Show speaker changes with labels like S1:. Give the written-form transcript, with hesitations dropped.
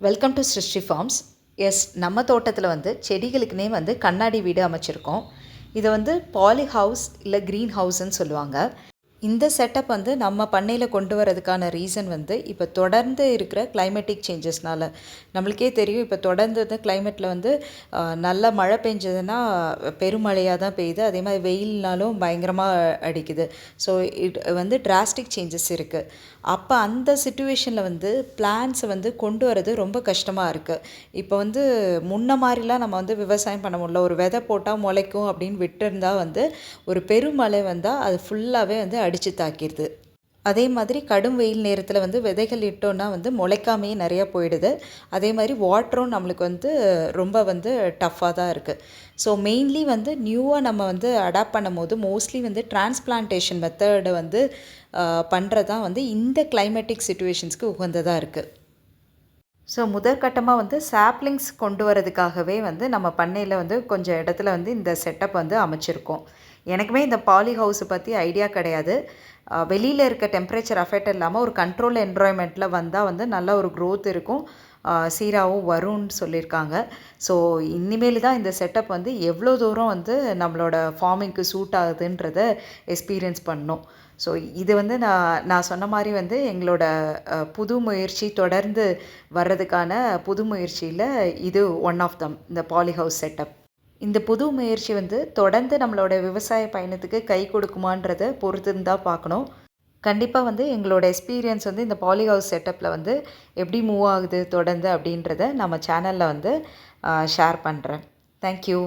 S1: Welcome to சிருஷ்டி forms. S, நம்ம தோட்டத்தில் வந்து செடிகளுக்குனே வந்து கண்ணாடி வீடு அமைச்சிருக்கோம். இதை வந்து பாலி ஹவுஸ் இல்லை க்ரீன் ஹவுஸ்ன்னு சொல்லுவாங்க. இந்த செட்டப் வந்து நம்ம பண்ணையில் கொண்டு வரதுக்கான ரீசன் வந்து இப்போ தொடர்ந்து இருக்கிற கிளைமேட்டிக் சேஞ்சஸ்னால. நம்மளுக்கே தெரியும், இப்போ தொடர்ந்து வந்து கிளைமேட்டில் வந்து நல்ல மழை பெஞ்சதுன்னா பெருமழையாக தான் பெய்யுது. அதே மாதிரி வெயில்னாலும் பயங்கரமாக அடிக்குது. ஸோ வந்து டிராஸ்டிக் சேஞ்சஸ் இருக்குது. அப்போ அந்த சிச்சுவேஷனில் வந்து பிளான்ஸை வந்து கொண்டு வரது ரொம்ப கஷ்டமாக இருக்குது. இப்போ வந்து முன்ன மாதிரிலாம் நம்ம வந்து விவசாயம் பண்ண முடியல. ஒரு விதை போட்டால் முளைக்கும் அப்படின்னு விட்டுருந்தால் வந்து ஒரு பெருமழை வந்தால் அது ஃபுல்லாகவே வந்து அடித்து தாக்கிடுது. அதே மாதிரி கடும் வெயில் நேரத்தில் வந்து விதைகள் இட்டோன்னா வந்து முளைக்காமையே நிறையா போயிடுது. அதே மாதிரி வாட்டரும் நம்மளுக்கு வந்து ரொம்ப வந்து டஃப்பாக தான் இருக்குது. ஸோ மெயின்லி வந்து நியூவாக நம்ம வந்து அடாப்ட் பண்ணும் போது மோஸ்ட்லி வந்து டிரான்ஸ்பிளான்டேஷன் மெத்தடை வந்து பண்ணுறது தான் வந்து இந்த கிளைமேட்டிக் சிச்சுவேஷன்ஸ்க்கு உகந்ததாக இருக்குது. ஸோ முதற்கட்டமாக வந்து சாப்லிங்ஸ் கொண்டு வரதுக்காகவே வந்து நம்ம பண்ணையில் வந்து கொஞ்சம் இடத்துல வந்து இந்த செட்டப் வந்து அமைச்சிருக்கோம். எனக்குமே இந்த பாலி ஹவுஸை பற்றி ஐடியா கிடையாது. வெளியில் இருக்க டெம்பரேச்சர் அஃபெக்ட் இல்லாமல் ஒரு கண்ட்ரோல் என்வரான்மெண்ட்டில் வந்தால் வந்து நல்ல ஒரு க்ரோத் இருக்கும், சீராகவும் வரும்னு சொல்லியிருக்காங்க. ஸோ இனிமேல் தான் இந்த செட்டப் வந்து எவ்வளோ தூரம் வந்து நம்மளோட ஃபார்மிங்க்கு சூட் ஆகுதுன்றத எக்ஸ்பீரியன்ஸ் பண்ணணும். ஸோ இது வந்து நான் சொன்ன மாதிரி வந்து எங்களோட புது முயற்சி தொடர்ந்து வர்றதுக்கான புது முயற்சியில் இது ஒன் ஆஃப் தம், இந்த பாலி ஹவுஸ் செட்டப். இந்த புது முயற்சி வந்து தொடர்ந்து நம்மளோட விவசாய பயணத்துக்கு கை கொடுக்குமான்றதை பொறுத்துன்னு தான் பார்க்கணும். கண்டிப்பாக வந்து எங்களோட எக்ஸ்பீரியன்ஸ் வந்து இந்த பாலி ஹவுஸ் செட்டப்பில் வந்து எப்படி மூவ் ஆகுது தொடர்ந்து அப்படின்றத நம்ம சேனலில் வந்து ஷேர் பண்ணுறேன். தேங்க்யூ.